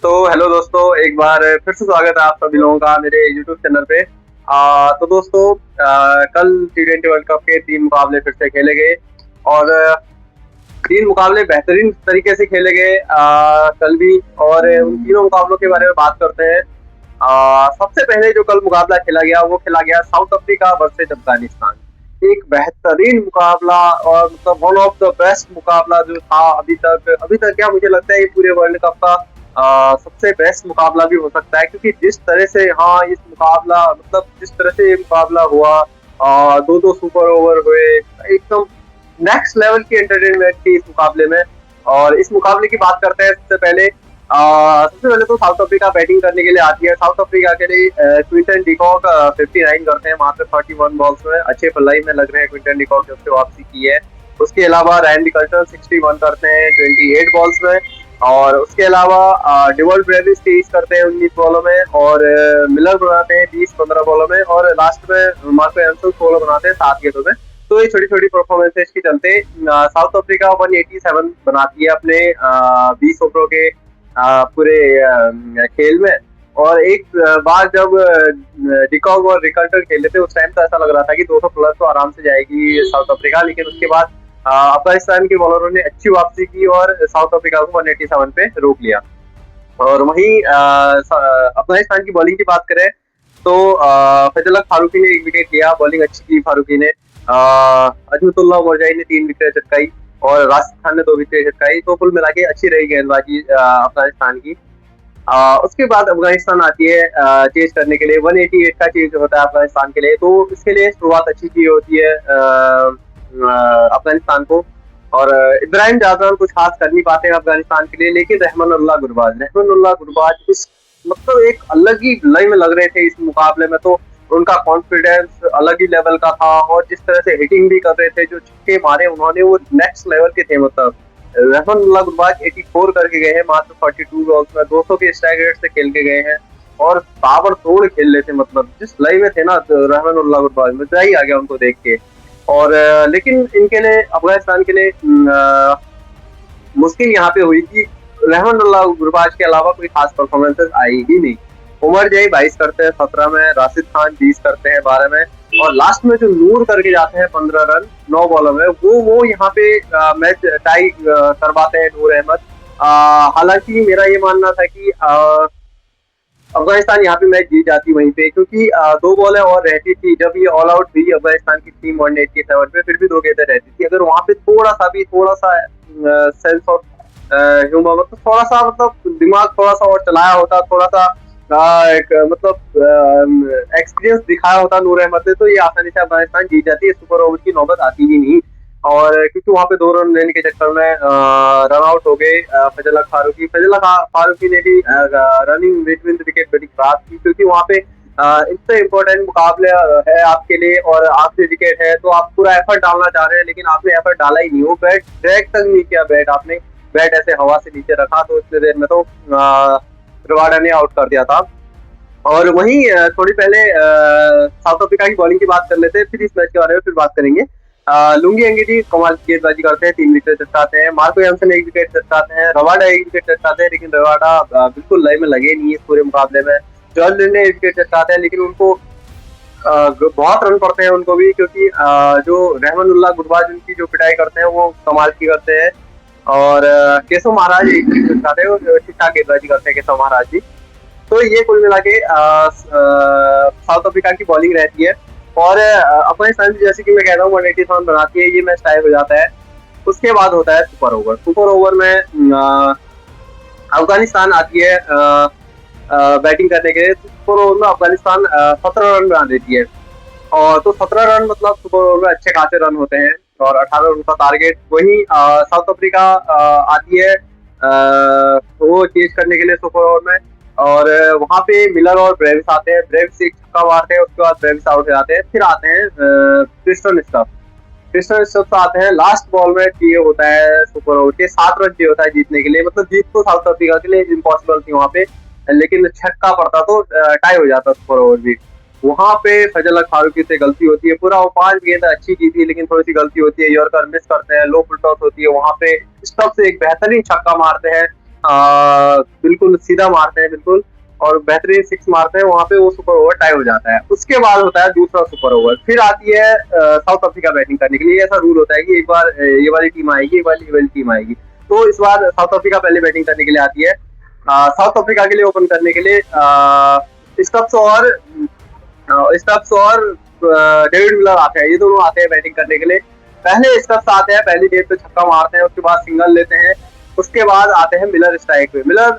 Hello दोस्तों, एक बार फिर से स्वागत है आप सभी लोगों का मेरे यूट्यूब चैनल पे। तो दोस्तों, कल T20 वर्ल्ड कप के 3 मुकाबले फिर से खेले गए और 3 मुकाबले बेहतरीन तरीके से खेले गए कल भी। और उन तीनों मुकाबलों के बारे में बात करते हैं। सबसे पहले जो कल मुकाबला खेला गया वो खेला गया साउथ अफ्रीका वर्सेज अफगानिस्तान। एक बेहतरीन मुकाबला और मतलब वन ऑफ द बेस्ट मुकाबला जो था अभी तक क्या मुझे लगता है ये पूरे वर्ल्ड कप का सबसे बेस्ट मुकाबला भी हो सकता है, क्योंकि जिस तरह से इस मुकाबला मतलब जिस तरह से ये मुकाबला हुआ, दो दो सुपर ओवर हुए, एकदम नेक्स्ट लेवल की एंटरटेनमेंट थी इस मुकाबले में। और इस मुकाबले की बात करते हैं। सबसे पहले तो साउथ अफ्रीका बैटिंग करने के लिए आती है। साउथ अफ्रीका के लिए क्विंटन डिकॉक 59 करते हैं मात्र 41 बॉल्स में। अच्छे पल्लाई में लग रहे हैं क्विंटन डिकॉक, जब से वापसी की है। उसके अलावा रैंडी कर्टन 61 करते हैं 28 बॉल्स में। और उसके अलावा डिवॉल्ट ब्रेविस 23 करते हैं 19 बॉलों में। और मिलर बनाते हैं 20-15 बॉलों में। और लास्ट में मार्को एंसल 16 बनाते हैं 7 गेंदों में। तो ये छोटी छोटी परफॉर्मेंसेस के चलते साउथ अफ्रीका 187 बनाती है अपने 20 ओवरों के पूरे खेल में। और एक बार जब डिकॉक और रिकल्टर खेले थे, उस टाइम तो ऐसा लग रहा था कि 200 प्लस तो आराम से जाएगी साउथ अफ्रीका। लेकिन उसके बाद अफगानिस्तान के बॉलरों ने अच्छी वापसी की और साउथ अफ्रीका को 187 पे रोक लिया। और वहीं अफगानिस्तान की बॉलिंग की बात करें तो फैजल हक फारूकी ने 1 विकेट लिया। बॉलिंग अच्छी की फारूकी ने। अजमतुल्लाह मोरजाई ने 3 विकेट चटकाई और राशिद खान ने 2 विकेट चटकाई। तो कुल मिला के अच्छी रही गेंदबाजी अफगानिस्तान की। उसके बाद अफगानिस्तान आती है चेज करने के लिए। 188 का चेज होता है अफगानिस्तान के लिए। तो इसके लिए शुरुआत अच्छी की होती है अफगानिस्तान को। और इब्राहिम जाजमान कुछ खास कर नहीं पाते हैं अफगानिस्तान के लिए। लेकिन रहमानुल्लाह गुरबाज इस मतलब एक अलग ही लय में लग रहे थे इस मुकाबले में। तो उनका कॉन्फिडेंस अलग ही लेवल का था। और जिस तरह से हिटिंग भी कर रहे थे, जो छक्के मारे उन्होंने वो नेक्स्ट लेवल के थे। मतलब रहमानुल्लाह गुरबाज 84 करके गए हैं मात्र 42 बॉल्स में। 200 के स्ट्राइक रेट से खेल के गए हैं और ताबड़तोड़ खेल रहे थे। मतलब जिस लय में थे ना रहमानुल्लाह गुरबाज, मजा ही आ गया उनको देख के। और लेकिन इनके लिए अफगानिस्तान के लिए मुश्किल यहाँ पे हुई कि रहमानुल्लाह गुरबाज के अलावा कोई खास परफॉर्मेंसेस आई ही नहीं। उमर जई 22 करते हैं 17 में। राशिद खान 20 करते हैं 12 में। और लास्ट में जो नूर करके जाते हैं 15 रन 9 बॉलों में, वो यहाँ पे मैच टाई करवाते हैं नूर अहमद। हालांकि मेरा ये मानना था कि अफगानिस्तान यहाँ पे मैच जीत जाती वहीं पे, क्योंकि 2 बॉलें और रहती थी जब ये ऑल आउट हुई अफगानिस्तान की टीम 187 पे। फिर भी 2 गेंदें रहती थी। अगर वहां पे थोड़ा सा सेंस ऑफ ह्यूमर, मतलब थोड़ा सा मतलब दिमाग थोड़ा सा और चलाया होता, थोड़ा सा एक मतलब एक्सपीरियंस दिखाया होता नूर अहमद ने, तो ये आसानी से अफगानिस्तान जीत जाती है। सुपर ओवर की नौबत आती ही नहीं। और क्योंकि वहां पे 2 रन लेने के चक्कर में रन आउट हो गए फैजल हक फारूकी ने भी रनिंग बिटवीन द विकेट बड़ी खराब की, क्योंकि वहां पे इतने इम्पोर्टेंट मुकाबले है आपके लिए और आखिरी विकेट है, तो आप पूरा एफर्ट डालना चाह रहे हैं। लेकिन आपने एफर्ट डाला ही नहीं। वो बैट ड्रैग तक नहीं किया। बैट ऐसे हवा से नीचे रखा, तो इतने देर में तो रबाडा ने आउट कर दिया था। और वहीं थोड़ी पहले साउथ अफ्रीका की बॉलिंग की बात कर लेते हैं, फिर इस मैच के बारे में फिर बात करेंगे। लुंगी एंगेटी कमाल की गेंदबाजी करते हैं, 3 विकेट चटकाते हैं। मार्को एंसन 1 विकेट चटकाते हैं। रबाडा 1 विकेट चटकाते हैं, लेकिन रबाडा बिल्कुल लय में लगे नहीं इस पूरे मुकाबले में। जॉर्ज लिंडे 1 विकेट चटकाते हैं, लेकिन उनको बहुत रन पड़ते हैं उनको भी, क्योंकि जो रहमानुल्लाह गुरबाज उनकी जो पिटाई करते हैं वो कमाल की करते हैं। और केशव महाराज 1 विकेट चटकाते हैं, ठीक ठाक गेंदबाजी करते हैं केशव महाराज जी। तो ये कुल मिला के साउथ अफ्रीका की बॉलिंग रहती है। और अफगानिस्तान जैसे कि मैं कहता हूँ 187 बनाती है, ये मैच टाई हो जाता है। उसके बाद होता है सुपर ओवर में अफगानिस्तान आती है बैटिंग करने के लिए। सुपर ओवर में अफगानिस्तान 17 रन बना देती है। और तो 17 रन मतलब सुपर ओवर में अच्छे खासे रन होते हैं और 18 रन का टारगेट। वहीं साउथ अफ्रीका आती है वो चेज करने के लिए सुपर ओवर में। और वहां पे मिलर और ब्रेविस आते हैं। ब्रेविस एक छक्का मारते हैं, उसके बाद ब्रेविस आउट हो जाते हैं। फिर आते हैं क्रिस्टन स्टफ आते हैं। लास्ट बॉल में चाहिए होता है सुपर ओवर के 7 रन चाहिए होता है जीतने के लिए। मतलब जीत तो साउथ अफ्रीका के लिए इम्पॉसिबल थी वहां पे, लेकिन छक्का पड़ता तो टाई हो जाता सुपर ओवर भी। वहां पे फैजल हक फारूकी से गलती होती है। पूरा वो 5 गेंद अच्छी की थी, लेकिन थोड़ी सी गलती होती है। यॉर्कर मिस करते हैं, लो फुल टॉस होती है। वहां पे स्टफ से एक बेहतरीन छक्का मारते हैं बिल्कुल सीधा मारते हैं बिल्कुल, और बेहतरीन सिक्स मारते हैं, वहां पे वो सुपर ओवर टाई हो जाता है। उसके बाद होता है दूसरा सुपर ओवर, फिर आती है साउथ अफ्रीका बैटिंग करने के लिए। ऐसा रूल होता है कि एक बार ये वाली टीम आएगी, एक बार ये वाली टीम आएगी। तो इस बार साउथ अफ्रीका पहले बैटिंग करने के लिए आती है। साउथ अफ्रीका के लिए ओपन करने के लिए स्टब्स और डेविड मिलर आते हैं, ये दोनों आते हैं बैटिंग करने के लिए। पहले स्टब्स आते हैं, पहली गेंद पे छक्का मारते हैं, उसके बाद सिंगल लेते हैं। उसके बाद आते हैं मिलर स्ट्राइक पे। मिलर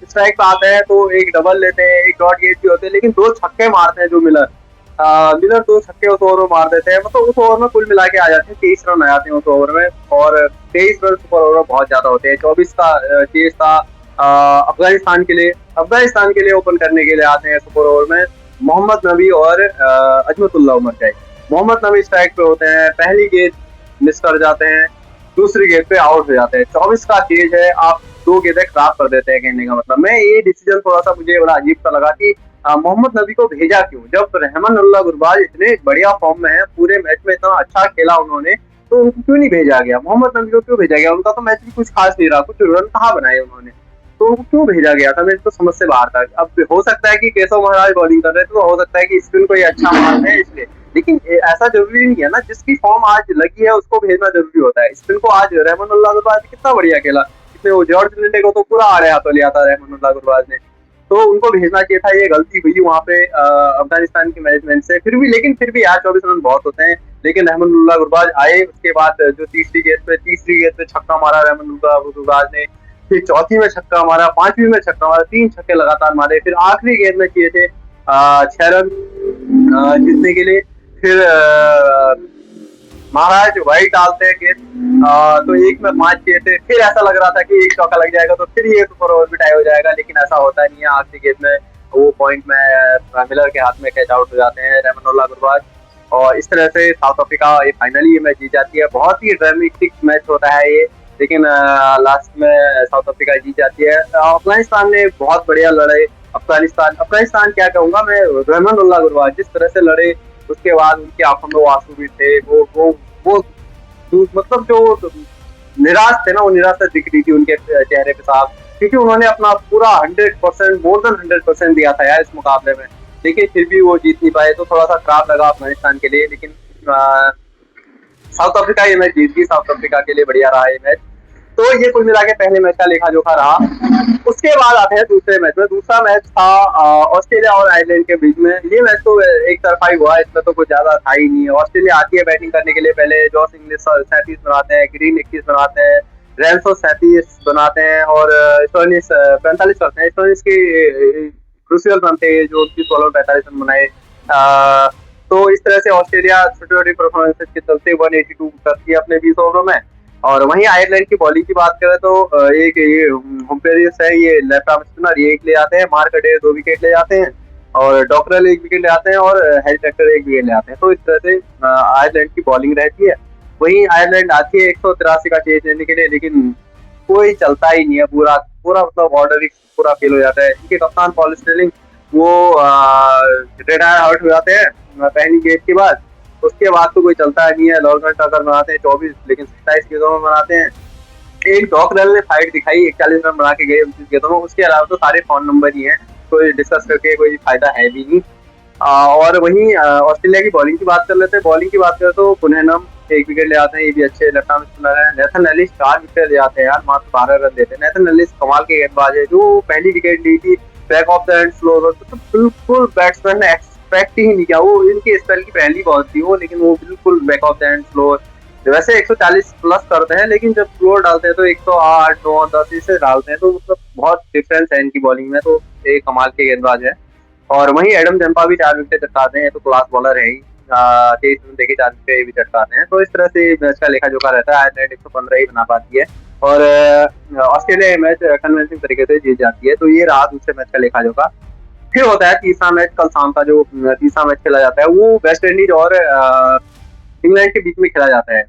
स्ट्राइक पे आते हैं तो एक डबल लेते हैं, एक डॉट गेट भी होते हैं, लेकिन दो छक्के मारते हैं जो मिलर। मिलर दो छक्के उस ओवर में मार देते हैं, मतलब उस ओवर में कुल मिला के आ जाते हैं 23 रन आ जाते हैं उस ओवर में। और 23 रन सुपर ओवर में बहुत ज्यादा होते हैं। 24 का चेज था अफगानिस्तान के लिए। अफगानिस्तान के लिए ओपन करने के लिए आते हैं सुपर ओवर में मोहम्मद नबी और अजमतुल्लाह उमर जाई। मोहम्मद नबी स्ट्राइक पे होते हैं, पहली गेंद मिस कर जाते हैं, दूसरी गेंद पे आउट हो जाते हैं। 24 का चेज है, आप दो गेंदें खराब कर देते हैं, कहने का मतलब। मैं ये डिसीजन थोड़ा सा मुझे बड़ा अजीब सा लगा कि मोहम्मद नबी को भेजा क्यों, जब रहमानुल्लाह गुरबाज इतने बढ़िया फॉर्म में है, पूरे मैच में इतना अच्छा खेला उन्होंने, तो उनको क्यों नहीं भेजा गया? मोहम्मद नबी को क्यों भेजा गया? उनका तो मैच भी कुछ खास नहीं रहा, कुछ रन कहाँ बनाए उन्होंने, तो उनको क्यों भेजा गया था? मेरे तो समझ से बाहर था। अब हो सकता है कि केशव महाराज बॉलिंग कर रहे थे, तो हो सकता है कि स्पिन को ये अच्छा मारते हैं इसलिए, लेकिन ऐसा जरूरी नहीं है ना। जिसकी फॉर्म आज लगी है उसको भेजना जरूरी होता है। स्पिन को आज रहमानुल्लाह गुरबाज ने कितना बढ़िया खेला, इसमें वो जॉर्ज लिंडे को तो पूरा आड़े हाथों लिया था रहमानुल्लाह गुरबाज ने, तो उनको भेजना चाहिए था। ये गलती हुई वहाँ पे अफगानिस्तान की मैनेजमेंट से। फिर भी यार 24 रन बहुत होते हैं, लेकिन रहमानुल्लाह गुरबाज आए। उसके बाद जो तीसरी गेंद पे छक्का मारा रहमानुल्लाह गुरबाज ने, फिर चौथी में छक्का मारा, पांचवी में छक्का मारा, 3 छक्के लगातार मारे। फिर आखिरी गेंद में किए थे 6 रन जीतने के लिए। फिर महाराज वाइट डालते हैं गेंद, तो एक में 5 किए थे। फिर ऐसा लग रहा था कि एक चौका लग जाएगा तो फिर ये सुपर ओवर भी टाई हो जाएगा, लेकिन ऐसा होता नहीं है। आखिरी गेंद में वो पॉइंट में मिलर के हाथ में कैच आउट हो जाते हैं रहमानुल्लाह गुरबाज, और इस तरह से साउथ अफ्रीका ये फाइनली ये मैच जीत जाती है। बहुत ही ड्रामेटिक मैच होता है ये, लेकिन लास्ट में साउथ अफ्रीका जीत जाती है। अफगानिस्तान ने बहुत बढ़िया लड़े। अफगानिस्तान क्या कहूंगा मैं, रहमानुल्लाह गुरबाज जिस तरह से लड़े, उसके बाद उनकी आंखों में आंसू भी थे। वो मतलब जो निराश थे ना, वो निराशा दिख रही थी उनके चेहरे पे साफ, क्योंकि उन्होंने अपना पूरा 100%, मोर देन 100% दिया था यार इस मुकाबले में, लेकिन फिर भी वो जीत नहीं पाए। तो थोड़ा सा खराब लगा अफगानिस्तान के लिए, लेकिन साउथ अफ्रीका ये मैच जीत गई। साउथ अफ्रीका के लिए बढ़िया रहा ये मैच। तो ये कुल मिला के पहले मैच का लेखा जोखा रहा। उसके बाद आते हैं दूसरे मैच में। दूसरा मैच था ऑस्ट्रेलिया और आयरलैंड के बीच में। ये मैच तो एक तरफा ही हुआ, इसमें तो कुछ ज्यादा था ही नहीं। ऑस्ट्रेलिया आती है बैटिंग करने के लिए, पहले जॉस इंग्लिश 37 बनाते हैं, ग्रीन 21 बनाते हैं, रेंसो 37 बनाते हैं, और स्टोनिस 45 करते हैं। स्टोनिस की क्रूशियल रन थे जो 29 बॉल 45 रन बनाए। तो इस तरह से ऑस्ट्रेलिया छोटी छोटी परफॉर्मेंसेज के चलते 182 करती है अपने 20 ओवरों में। और वहीं आयरलैंड की बॉलिंग की बात करें तो एक ये हुम्पेरियस है, ये लेफ्ट आर्म स्पिनर, ये 1 ले आते हैं, मार्क अडेर 2 विकेट ले जाते हैं, और डॉकरल 1 विकेट ले आते हैं, और हैरी टेक्टर 1 विकेट ले आते हैं। तो इस तरह से आयरलैंड की बॉलिंग रहती है। वहीं आयरलैंड आती है 183 का चेज लेने के लिए, लेकिन कोई चलता ही नहीं है। पूरा पूरा मतलब ऑर्डर ही पूरा फेल हो जाता है। इनके कप्तान पॉल स्टेलिंग वो रिटायर आउट हो जाते हैं पहली गेंद के बाद। उसके बाद तो कोई चलता नहीं है। लॉर्गन टकर बनाते हैं 24, लेकिन 27 गेंदों में बनाते हैं। एक डॉकरल ने फाइट दिखाई, 41 रन बना के गए 29 गेंदों में। उसके अलावा तो सारे फोन नंबर ही हैं, कोई डिस्कस करके कोई फायदा है भी नहीं। और वहीं ऑस्ट्रेलिया की बॉलिंग की बात कर लेते हैं। बॉलिंग की बात करें तो कुनहनम 1 विकेट ले आते हैं, ये भी अच्छे लेफ्ट आर्म स्पिनर है। नेथन एलिस 4 विकेट ले आते हैं यार, मात्र 12 रन देते हैं। नेथन एलिस कमाल के गेंदबाज है, जो पहली विकेट ली थी back of the end slow, तो बिल्कुल बैट्समैन ने एक्सपेक्ट ही नहीं किया। वो इनकी स्पेल की पहली बॉल थी वो, लेकिन वो बिल्कुल back of the end slow. वैसे 140 प्लस करते हैं, लेकिन जब स्लोअर डालते हैं तो 108, 9, 10 इसे डालते हैं, तो मतलब बहुत डिफरेंस है इनकी बॉलिंग में। तो एक कमाल के गेंदबाज है। और वहीं एडम जंपा भी 4 विकेट चटकाते हैं, तो क्लास बॉलर है ही। 23 रन देके 4 विकेट भी चटकाते हैं। तो इस तरह से मैच का लेखा जोखा रहता है। आयरलैंड 115 ही बना पाती है, और ऑस्ट्रेलिया मैच कन्विंसिंग तरीके से जीत जाती है। तो ये रहा दूसरे मैच का लेखा जोखा। फिर होता है तीसरा मैच। कल शाम का जो तीसरा मैच खेला जाता है वो वेस्ट इंडीज और इंग्लैंड के बीच में खेला जाता है।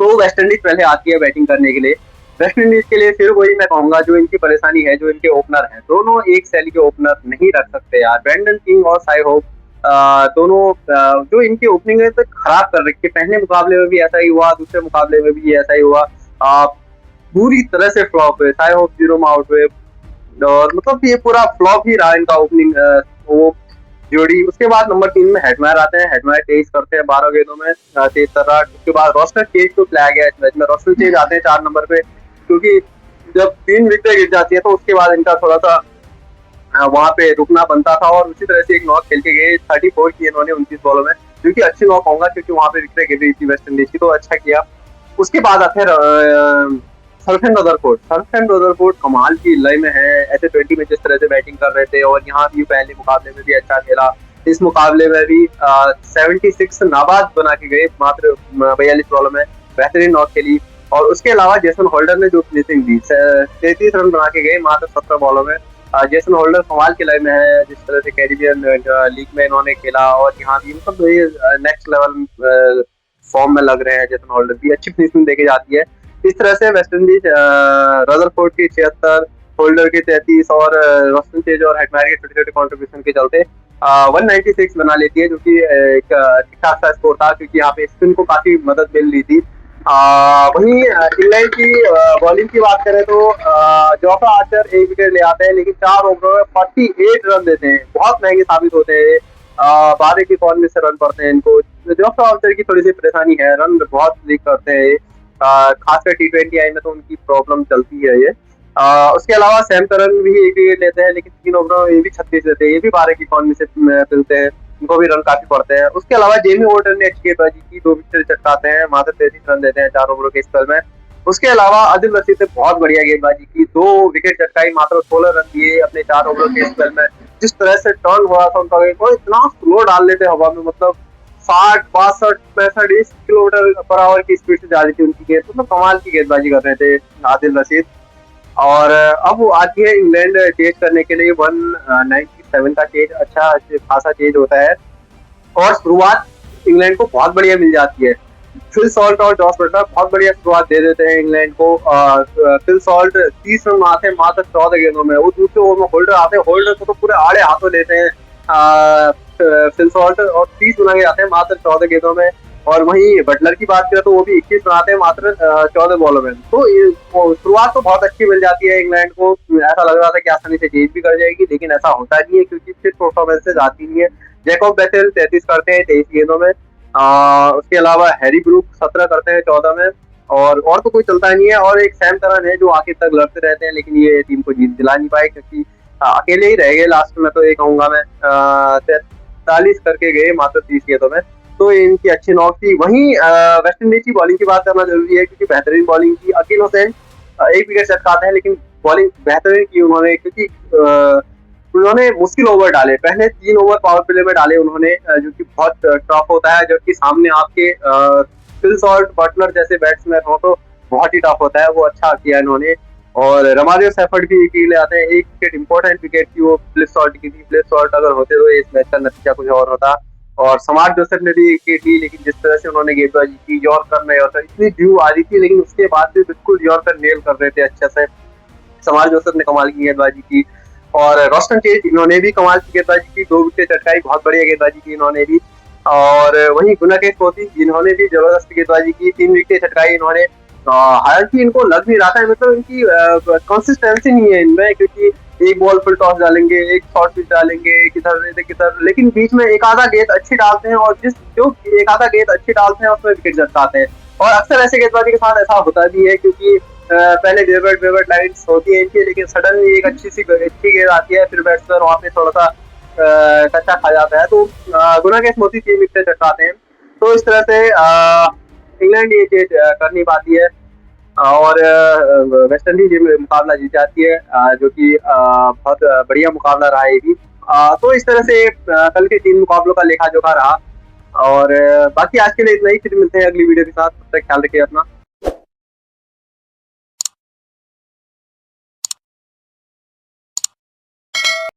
तो वेस्ट इंडीज पहले आती है बैटिंग करने के लिए। वेस्ट इंडीज के लिए फिर वही मैं कहूंगा, जो इनकी परेशानी है, जो इनके ओपनर हैं, दोनों एक शैली के ओपनर नहीं रख सकते यार। ब्रेंडन किंग और साई होप दोनों जो इनकी ओपनिंग है तो खराब कर रखी है। पहले मुकाबले में भी ऐसा ही हुआ, दूसरे मुकाबले में भी ऐसा ही हुआ। पूरी तरह से फ्लॉप हुए, साई होप 0 में आउट हुए, और मतलब ये पूरा फ्लॉप ही रहा इनका ओपनिंग वो जोड़ी। उसके बाद नंबर 3 में हेटमायर आते हैं, हेटमायर 23 करते हैं 12 गेंदों में 23 रन। उसके बाद रोस्टर चेज को खिलाया गया इस मैच में, रोस्टर चेज आते हैं 4 नंबर पे, क्योंकि जब 3 विकेट गिर जाती है तो उसके बाद इनका थोड़ा सा वहां पे रुकना बनता था, और उसी तरह से एक नॉक खेल के गए, 34 की इन्होंने 29 बॉलों में, जो कि अच्छी नॉक होगा क्योंकि वहां पे विकेट गिर रही थी वेस्ट इंडीज की, तो अच्छा किया। उसके बाद आते हैं सरफेन रदरफोर्ड। सरफेन रदरफोर्ड कमाल की लय में है, ऐसे 20 में जिस तरह से बैटिंग कर रहे थे, और यहाँ भी पहले मुकाबले में भी अच्छा खेला, इस मुकाबले में भी 76 नाबाद बना के गए मात्र 42 बॉलों में, बेहतरीन नॉक खेली। और उसके अलावा जेसन होल्डर ने जो फिनिशिंग दी, 33 रन बना के गए मात्र 17 बॉलों में। जेसन होल्डर कमाल के लय में है, जिस तरह से कैरिबियन लीग में इन्होंने खेला, और यहाँ भी मतलब ये नेक्स्ट लेवल फॉर्म में लग रहे हैं। जेसन होल्डर भी अच्छी फिनिशिंग देके जाती है। इस तरह से वेस्ट इंडीज रदरफोर्ड की 76, होल्डर के 33 और रोस्टन चेज और हेटमायर के छोटे छोटे कॉन्ट्रीब्यूशन के चलते 196 बना लेती है, जो कि एक ठीक ठाक सा स्कोर था, क्योंकि यहाँ पे स्पिन को काफी मदद मिल रही थी। वहीं इंग्लैंड की बॉलिंग की बात करें तो जोफ्रा आर्चर 1 विकेट ले आते हैं, लेकिन 4 ओवरों में 48 रन देते हैं, बहुत महंगे साबित होते हैं। 12 की कॉर्नर से रन पड़ते हैं इनको। जोफ्रा आर्चर की थोड़ी सी परेशानी है, रन बहुत लीक करते हैं, खासकर T20 आई में तो उनकी प्रॉब्लम चलती है ये। उसके अलावा सैम करन भी 1 विकेट लेते हैं, लेकिन 3 ओवरों में ये भी 36 देते हैं, ये भी 12 की कॉर्नर से मिलते हैं, इनको भी रन काफी पड़ते हैं। उसके अलावा जेमी वॉर्टन ने अच्छी गेंदबाजी की, 2 विकेट चटकाते हैं, मात्र 33 रन देते हैं 4 ओवरों के स्पेल में। उसके अलावा आदिल रशीद ने बहुत बढ़िया गेंदबाजी की, 2 विकेट चटकाई, मात्र 16 रन दिए अपने 4 ओवरों के स्पेल में। जिस तरह से टर्न हुआ था उनका गेंद, इतना स्लो डाल लेते हवा में, मतलब 60, 62, 65 किलोमीटर पर आवर की स्पीड से जा रही थी उनकी गेंद, मतलब कमाल की गेंदबाजी कर रहे थे आदिल रशीद। और अब वो आती है इंग्लैंड चेज करने के लिए, 197 का चेज अच्छा खासा चेज होता है, और शुरुआत इंग्लैंड को बहुत बढ़िया मिल जाती है। फिल सॉल्ट और जॉस बटलर बहुत बढ़िया शुरुआत दे देते हैं इंग्लैंड को। फिल सॉल्ट 30 रन आते हैं मात्र 14 गेंदों में, वो दूसरे ओवर में होल्डर आते हैं, होल्डर को तो पूरे आड़े हाथों लेते हैं फिल सॉल्ट, और 30 बना के आते हैं मात्र 14 गेंदों में। और वहीं बटलर की बात करें तो वो भी 21 बनाते हैं मात्र 14 बॉलों में। तो शुरुआत तो बहुत अच्छी मिल जाती है इंग्लैंड को, ऐसा लग रहा था कि आसानी से जीत भी कर जाएगी, लेकिन ऐसा होता नहीं है, क्योंकि फिर परफॉर्मेंसेज आती नहीं है। जैकब बेथेल 33 करते हैं 23 गेंदों में। उसके अलावा हैरी ब्रूक 17 करते हैं 14 में, और तो कोई चलता नहीं है। और एक सैम करन है जो आखिर तक लड़ते रहते हैं, लेकिन ये टीम को जीत दिला नहीं पाए, क्योंकि अकेले ही रह गए लास्ट में, तो ये कहूंगा मैं 43 करके गए मात्र 30 गेंदों में। तो इनकी अच्छी नॉक थी। वहीं वेस्ट इंडीज की बॉलिंग की बात करना जरूरी है, क्योंकि बेहतरीन बॉलिंग की। अकील हुसैन 1 विकेट चटकाते हैं, लेकिन बॉलिंग बेहतरीन की उन्होंने, क्योंकि उन्होंने मुश्किल ओवर डाले, पहले 3 ओवर पावर प्ले में डाले उन्होंने, जो कि बहुत टफ होता है, जबकि सामने आपके फिल सॉल्ट बटलर जैसे बैट्समैन हो तो बहुत ही टफ होता है, वो अच्छा किया इन्होंने। और रमारियो सेफर्ड भी 1 ले आते हैं, 1 विकेट इंपॉर्टेंट विकेट की वो फ्लिप सॉल्ट की थी, फ्लिप सॉल्ट अगर होते तो इस मैच का नतीजा कुछ और होता। और समाज जोसेफ ने भी 1 विकेट ली, लेकिन जिस तरह से उन्होंने गेंदबाजी की, यॉर्कर में यॉर्कर इतनी ड्यू आ रही थी, लेकिन उसके बाद भी बिल्कुल यॉर्कर नेल कर रहे थे अच्छे से। समाज जोसेफ ने कमाल की गेंदबाजी की, और रोस्टन चेज इन्होंने भी कमाल की गेंदबाजी की, 2 विकेट चटकाई, बहुत बढ़िया गेंदबाजी की इन्होंने भी। और वहीं गुनाकेश मोती इन्होंने भी जबरदस्त गेंदबाजी की, 3 विकेट चटकाई इन्होंने। हालांकि इनको लग नहीं रहा था, मतलब इनकी कंसिस्टेंसी नहीं है इनमें, क्योंकि एक बॉल फुल टॉस डालेंगे, एक शॉर्ट पिच डालेंगे, किधर, लेकिन बीच में एक आधा गेंद अच्छी डालते हैं, और जो एक आधा गेंद अच्छी डालते हैं उसमें विकेट चटकाते हैं। और अक्सर ऐसे गेंदबाजी के साथ ऐसा होता भी है, क्योंकि पहले वेवर्ट लाइन्स होती है इनकी, लेकिन सडनली एक अच्छी गेंद आती है, फिर बैट्समैन वहां पे थोड़ा सा कच्चा खा जाता है। तो गुनाकेश मोती 3 विकेट चटकाते हैं। तो इस तरह से इंग्लैंड ये चीज कर नहीं पाती है, और वेस्ट इंडीज ये मुकाबला जीत जाती है, जो कि बहुत बढ़िया मुकाबला रहा है भी। तो इस तरह से कल के 3 मुकाबलों का लेखा जोखा रहा। और बाकी आज के लिए इतना ही, फिर मिलते हैं अगली वीडियो के साथ, तब तक ख्याल रखिए अपना।